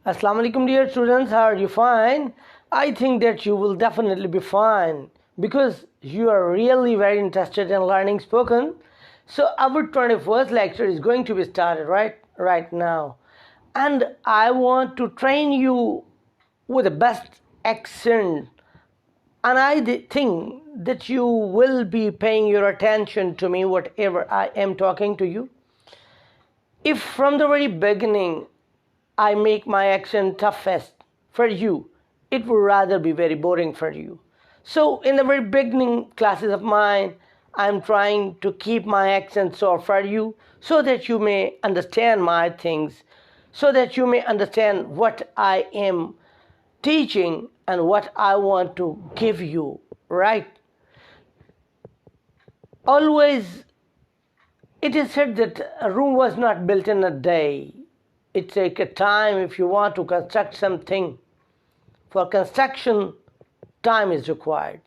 Assalamu alaikum dear students, how are you? Fine? I think that you will definitely be fine because you are really very interested in learning spoken. So our 21st lecture is going to be started right now. And I want to train you with the best accent. And I think that you will be paying your attention to me whatever I am talking to you. If from the very beginning I make my accent toughest for you, it would rather be very boring for you. So in the very beginning classes of mine, I'm trying to keep my accent soft for you so that you may understand my things, so that you may understand what I am teaching and what I want to give you, right? Always it is said that a room was not built in a day. It takes a time if you want to construct something. For construction, time is required.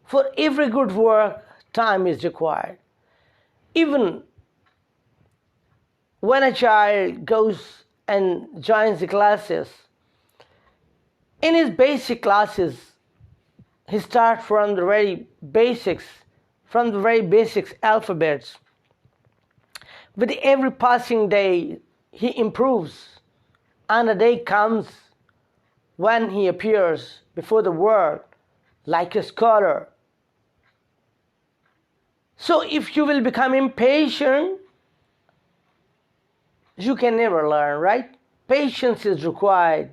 For every good work, time is required. Even when a child goes and joins the classes, in his basic classes, he starts from the very basics alphabets. With every passing day, he improves, and a day comes when he appears before the world like a scholar. So if you will become impatient, you can never learn, right? Patience is required.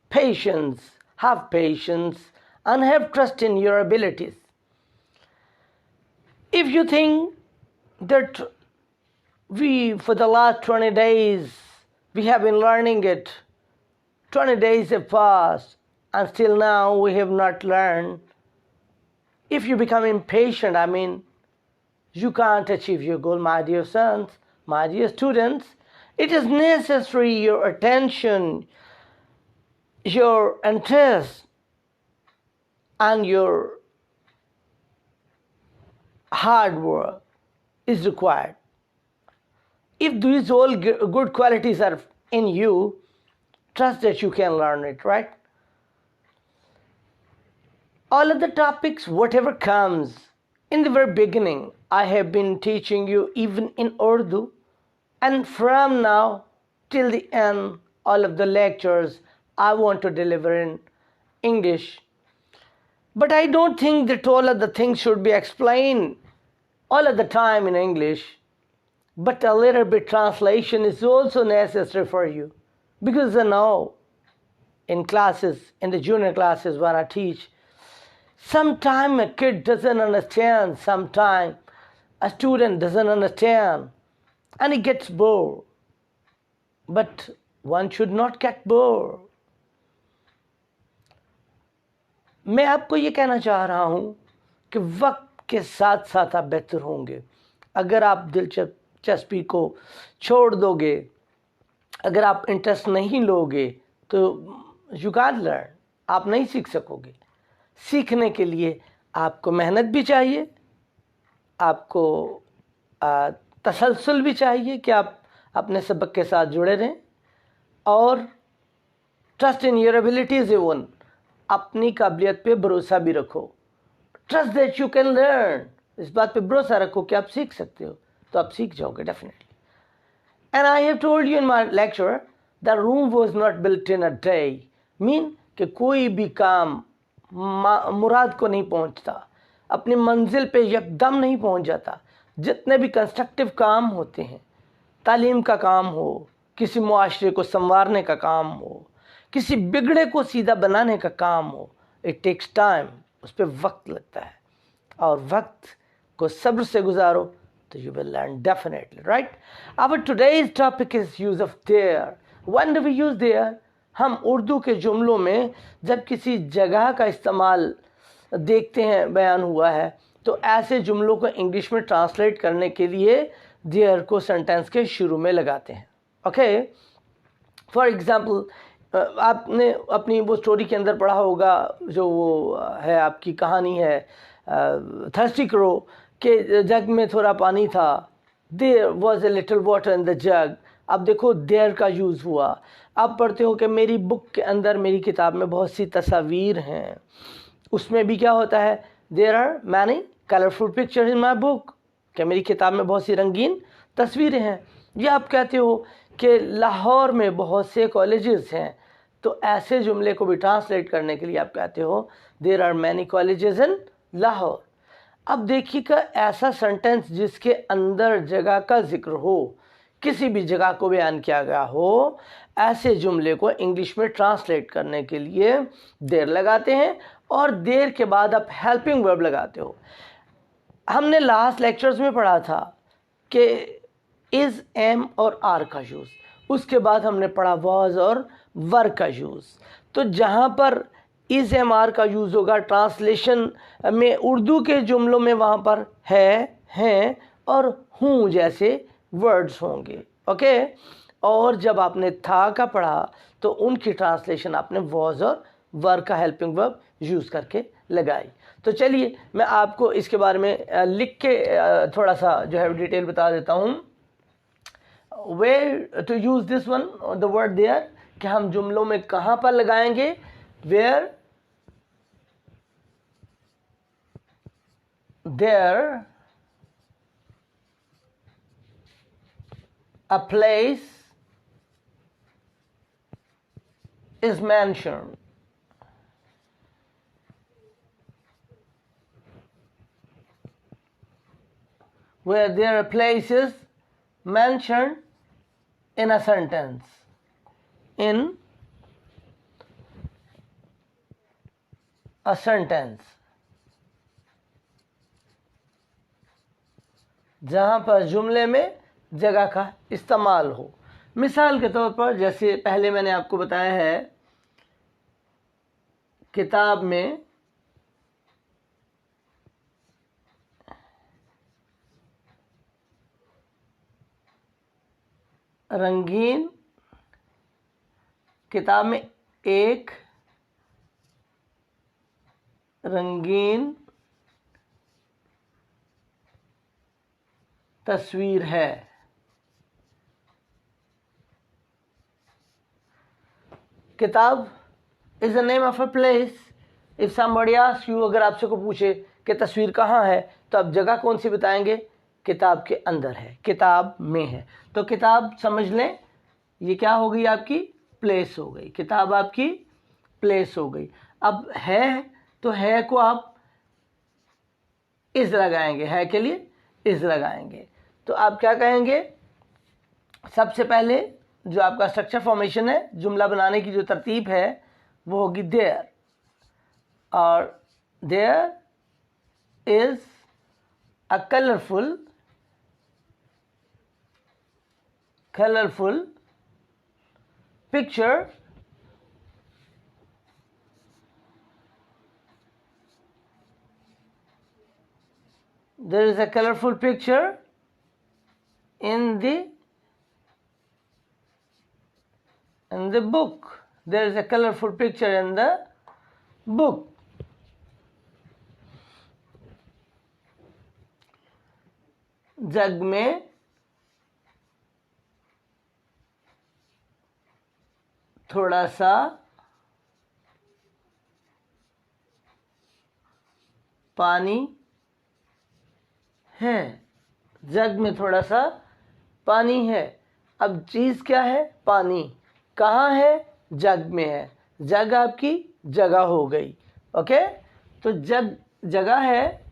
Patience, have patience, and have trust in your abilities. If you think that for the last 20 days, we have been learning it, 20 days have passed, and still now we have not learned. If you become impatient, you can't achieve your goal, my dear sons, my dear students. It is necessary your attention, your interest, and your hard work is required. If these all good qualities are in you, trust that you can learn it, right? All of the topics, whatever comes, in the very beginning, I have been teaching you even in Urdu, and from now till the end, all of the lectures I want to deliver in English. But I don't think that all of the things should be explained all of the time in English. But a little bit translation is also necessary for you. Because now, in classes, in the junior classes when I teach, sometimes a kid doesn't understand, sometimes a student doesn't understand, and he gets bored. But one should not get bored. मैं आपको ये कहना चाह रहा हूँ कि वक्त के साथ साथ आप बेहतर होंगे अगर आप दिलचस्पी को छोड़ दोगे, अगर आप इंटरेस्ट नहीं लोगे तो यू कांट लर्न, आप नहीं सीख सकोगे. सीखने के लिए आपको मेहनत भी चाहिए, आपको तसलसल भी चाहिए कि आप अपने सबक के साथ जुड़े रहें, और trust in your abilities even, अपनी काबिलियत पे भरोसा भी रखो. Trust that you can learn, इस बात पे भरोसा रखो कि आप सीख सकते हो, तो आप सीख जाओगे definitely. And I have told you in my lecture the room was not built in a day, mean कि कोई भी काम मुराद को नहीं पहुंचता, अपनी मंजिल पे यकदम नहीं पहुंच जाता. जितने भी कंस्ट्रक्टिव काम होते हैं, तालीम का काम हो, किसी मुआशरे को संवारने का काम हो, किसी बिगड़े को सीधा बनाने का काम हो, इट टेक्स टाइम, उस पर वक्त लगता है. और वक्त को सब्र से गुजारो तो you will learn definitely, right. Our today's topic is use of there. When do we use there? हम उर्दू के जुमलों में जब किसी जगह का इस्तेमाल देखते हैं बयान हुआ है, तो ऐसे जुमलों को इंग्लिश में ट्रांसलेट करने के लिए देयर को सेंटेंस के शुरू में लगाते हैं. ओके, फॉर एग्जाम्पल, आपने अपनी वो स्टोरी के अंदर पढ़ा होगा, जो वो है आपकी कहानी है थर्स्टी क्रो, के जग में थोड़ा पानी था. There was a little water in the jug, अब देखो देयर का यूज़ हुआ। अब पढ़ते हो कि मेरी बुक के अंदर, मेरी किताब में बहुत सी तस्वीर हैं। उसमें भी क्या होता है, there are many colourful pictures in my book, कि मेरी किताब में बहुत सी रंगीन तस्वीरें हैं। या आप कहते हो कि लाहौर में बहुत से कॉलेजेस हैं, तो ऐसे जुमले को भी ट्रांसलेट करने के लिए आप कहते हो there are many colleges in Lahore. अब देखिएगा, ऐसा सेंटेंस जिसके अंदर जगह का जिक्र हो, किसी भी जगह को बयान किया गया हो, ऐसे जुमले को इंग्लिश में ट्रांसलेट करने के लिए देर लगाते हैं, और देर के बाद आप हेल्पिंग वर्ब लगाते हो। हमने लास्ट लेक्चर्स में पढ़ा था कि इज़, एम और आर का यूज़, उसके बाद हमने पढ़ा वॉज और वर का यूज़। तो जहाँ पर इज़, एम, आर का यूज़ होगा ट्रांसलेशन में उर्दू के जुमलों में, वहाँ पर है, हैं और हूँ जैसे वर्ड्स होंगे। ओके। और जब आपने था का पढ़ा तो उनकी ट्रांसलेशन आपने वॉज और वर का हेल्पिंग वर्ब यूज़ करके लगाई। तो चलिए मैं आपको इसके बारे में लिख के थोड़ा सा जो है डिटेल बता देता हूँ। Where to use this one, the word there, कि हम जुमलों में कहाँ पर लगाएंगे। Where there a place is mentioned, where there are places mentioned in a sentence, in a sentence, जहाँ पर जुमले में जगह का इस्तेमाल हो। मिसाल के तौर पर, जैसे पहले मैंने आपको बताया है, किताब में रंगीन, किताब में एक रंगीन तस्वीर है। किताब is the name of a place. If somebody asks you, अगर आपसे को पूछे कि तस्वीर कहाँ है, तो आप जगह कौन सी बताएंगे, किताब के अंदर है, किताब में है। तो किताब समझ लें, ये क्या हो गई, आपकी प्लेस हो गई, किताब आपकी प्लेस हो गई। अब है, तो है को आप इज लगाएंगे, है के लिए इज लगाएंगे। तो आप क्या कहेंगे, सबसे पहले जो आपका स्ट्रक्चर फॉर्मेशन है, जुमला बनाने की जो तरतीब है, वो होगी देयर, और there is a colourful picture there is a colorful picture in the book. There is a colorful picture in the book. जग में थोड़ा सा पानी है, जग में थोड़ा सा पानी है। अब चीज़ क्या है, पानी। कहाँ है, जग में है, जग आपकी जगह हो गई। ओके, तो जग जगह है,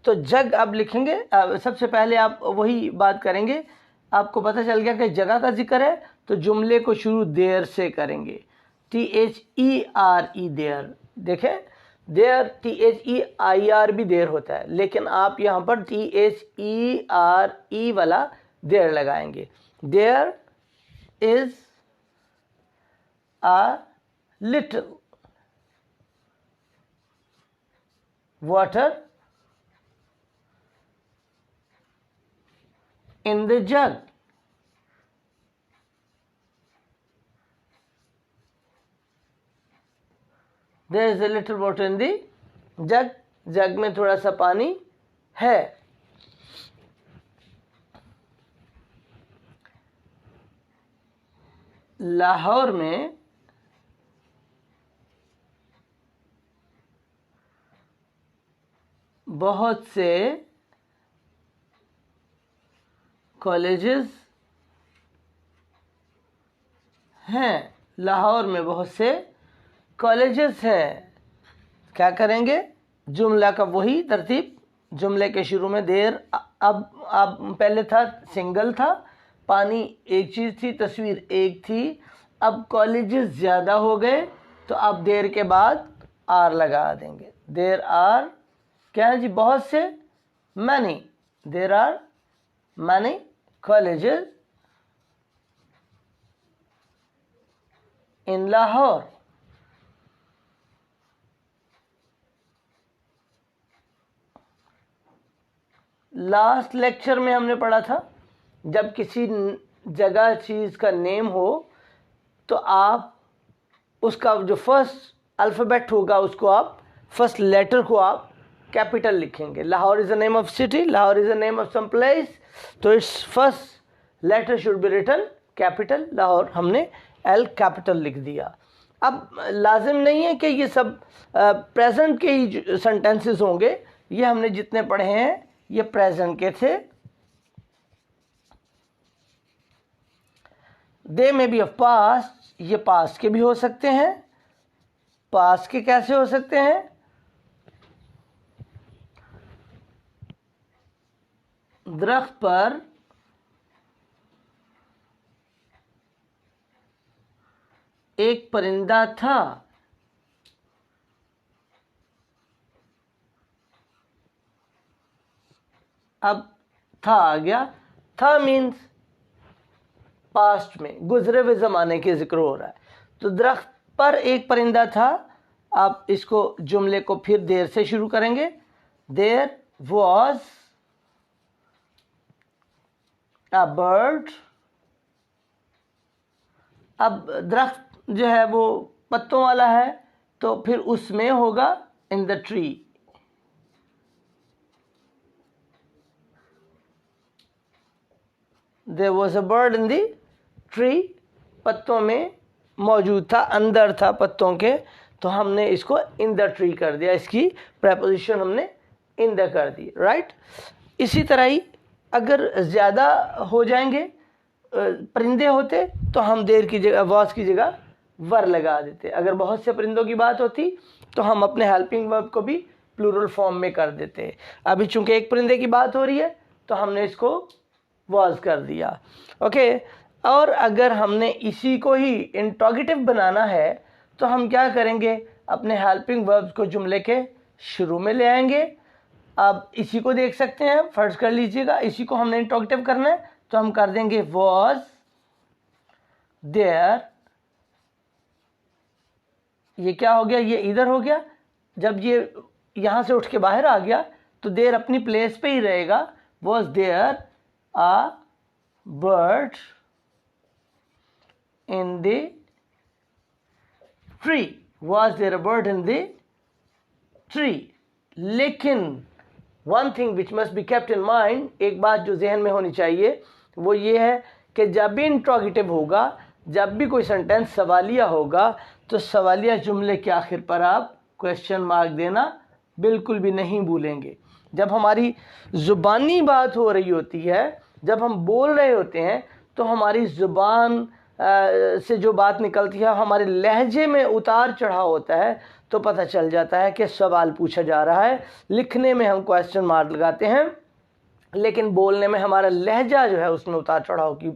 तो जग आप लिखेंगे। सबसे पहले आप वही बात करेंगे, आपको पता चल गया कि जगह का जिक्र है, तो जुमले को शुरू देयर से करेंगे, THERE, देयर। देखें, देयर THEIR भी देर होता है, लेकिन आप यहाँ पर THERE वाला देयर लगाएंगे। There is a little water in the jug. There is a little water in the jug. जग में थोड़ा सा पानी है। लाहौर में बहुत से कॉलेजेस हैं। लाहौर में बहुत से कॉलेजेस हैं। क्या करेंगे? जुमला का वही तरतीब, जुमले के शुरू में देर, अब पहले था सिंगल था, पानी एक चीज़ थी, तस्वीर एक थी, अब कॉलेजेस ज़्यादा हो गए तो अब देर के बाद आर लगा देंगे। देर आर क्या है जी? बहुत से, many, there are many colleges in Lahore. Last lecture में हमने पढ़ा था जब किसी जगह चीज़ का नेम हो तो आप उसका जो फर्स्ट अल्फ़ाबेट होगा उसको आप, फर्स्ट लेटर को आप कैपिटल लिखेंगे। Lahore is the name of city, Lahore is the name of some place, तो its first letter should be written capital. Lahore हमने एल कैपिटल लिख दिया। अब लाजिम नहीं है कि ये सब प्रेजेंट के ही सेंटेंसेस होंगे, ये हमने जितने पढ़े हैं ये प्रेजेंट के थे। दे में बी ऑफ पास्ट, ये पास्ट के भी हो सकते हैं। पास्ट के कैसे हो सकते हैं? दरख्त पर एक परिंदा था। अब था आ गया, था मीन्स पास्ट में, गुजरे हुए ज़माने के जिक्र हो रहा है। तो दरख्त पर एक परिंदा था, आप इसको जुमले को फिर देर से शुरू करेंगे। There was a bird. अब दरख्त जो है वो पत्तों वाला है तो फिर उसमें होगा in the tree. There was a bird in the tree, पत्तों में मौजूद था, अंदर था पत्तों के, तो हमने इसको इन द ट्री कर दिया, इसकी प्रेपोजिशन हमने इन द कर दी, राइट। इसी तरह ही अगर ज़्यादा हो जाएंगे परिंदे होते तो हम देर की जगह, वॉज की जगह वर लगा देते। अगर बहुत से परिंदों की बात होती तो हम अपने हेल्पिंग वर्ब को भी प्लूरल फॉर्म में कर देते। अभी चूंकि एक परिंदे की बात हो रही है तो हमने इसको वॉज कर दिया, ओके। और अगर हमने इसी को ही इंट्रोगेटिव बनाना है तो हम क्या करेंगे? अपने हेल्पिंग वर्ब्स को जुमले के शुरू में ले आएंगे। अब इसी को देख सकते हैं, फर्ज कर लीजिएगा, इसी को हमने इंट्रोगेटिव करना है तो हम कर देंगे वॉज देयर। ये क्या हो गया? ये इधर हो गया। जब ये यहाँ से उठ के बाहर आ गया तो देर अपनी प्लेस पे ही रहेगा। Was there a bird in the tree, was there a bird in the tree. लेकिन one thing which must be kept in mind, एक बात जो जहन में होनी चाहिए वो ये है कि जब भी इंट्रोगेटिव होगा, जब भी कोई सेंटेंस सवालिया होगा तो सवालिया जुमले के आखिर पर आप क्वेश्चन मार्क देना बिल्कुल भी नहीं भूलेंगे। जब हमारी ज़ुबानी बात हो रही होती है, जब हम बोल रहे होते हैं तो हमारी ज़ुबान से जो बात निकलती है, हमारे लहजे में उतार चढ़ाव होता है तो पता चल जाता है कि सवाल पूछा जा रहा है। लिखने में हम क्वेश्चन मार्क लगाते हैं लेकिन बोलने में हमारा लहजा जो है उसमें उतार चढ़ाव की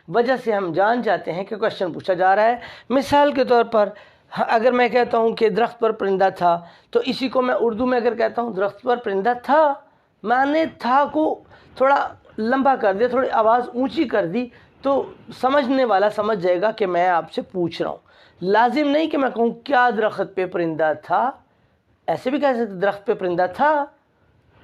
वजह से हम जान जाते हैं कि क्वेश्चन पूछा जा रहा है। मिसाल के तौर पर अगर मैं कहता हूँ कि दरख्त पर परिंदा था तो इसी को मैं उर्दू में अगर कहता हूँ दरख्त पर परिंदा था, मैंने था को थोड़ा लंबा कर दिया, थोड़ी आवाज़ ऊंची कर दी तो समझने वाला समझ जाएगा कि मैं आपसे पूछ रहा हूँ। लाजिम नहीं कि मैं कहूँ क्या दरख्त पे परिंदा था, ऐसे भी कह सकते दरख्त पे परिंदा था,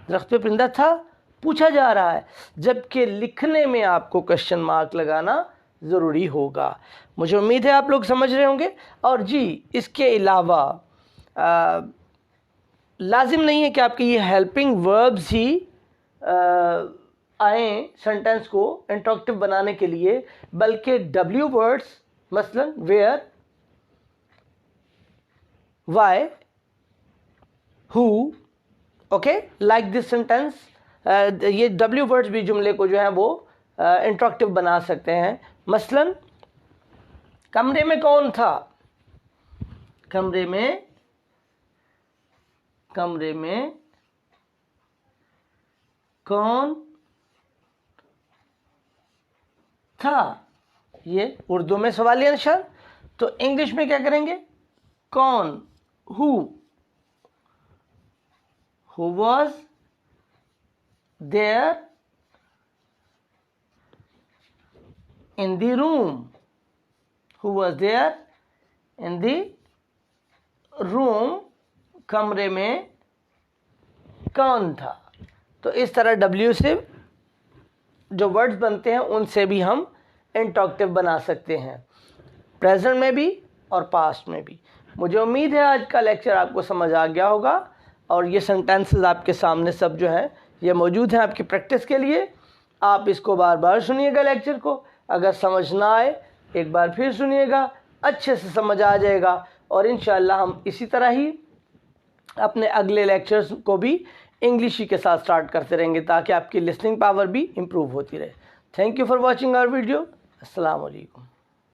दरख्त पे परिंदा था, पूछा जा रहा है। जबकि लिखने में आपको क्वेश्चन मार्क लगाना ज़रूरी होगा। मुझे उम्मीद है आप लोग समझ रहे होंगे। और जी इसके अलावा लाजिम नहीं है कि आपके ये हेल्पिंग वर्ब्स ही आए सेंटेंस को इंट्रोगेटिव बनाने के लिए, बल्कि डब्ल्यू वर्ड्स मसलन where, why, who, okay, like this sentence. ये डब्ल्यू वर्ड्स भी जुमले को जो है वो इंटरेक्टिव बना सकते हैं। मसलन कमरे में कौन था, कमरे में कौन था, ये उर्दू में सवालिया निशान। तो इंग्लिश में क्या करेंगे, कौन, who was there in the room, who was there in the room, कमरे में कौन था। तो इस तरह डब्ल्यू से जो वर्ड्स बनते हैं उनसे भी हम इंटरेक्टिव बना सकते हैं, प्रेजेंट में भी और पास्ट में भी। मुझे उम्मीद है आज का लेक्चर आपको समझ आ गया होगा और ये सेंटेंसेस आपके सामने सब जो है ये मौजूद हैं आपकी प्रैक्टिस के लिए। आप इसको बार बार सुनिएगा लेक्चर को, अगर समझ ना आए एक बार फिर सुनिएगा, अच्छे से समझ आ जाएगा और इंशाअल्लाह हम इसी तरह ही अपने अगले लेक्चर्स को भी इंग्लिश ही के साथ स्टार्ट करते रहेंगे ताकि आपकी लिसनिंग पावर भी इम्प्रूव होती रहे। Thank you for watching our video. अस्सलाम वालेकुम।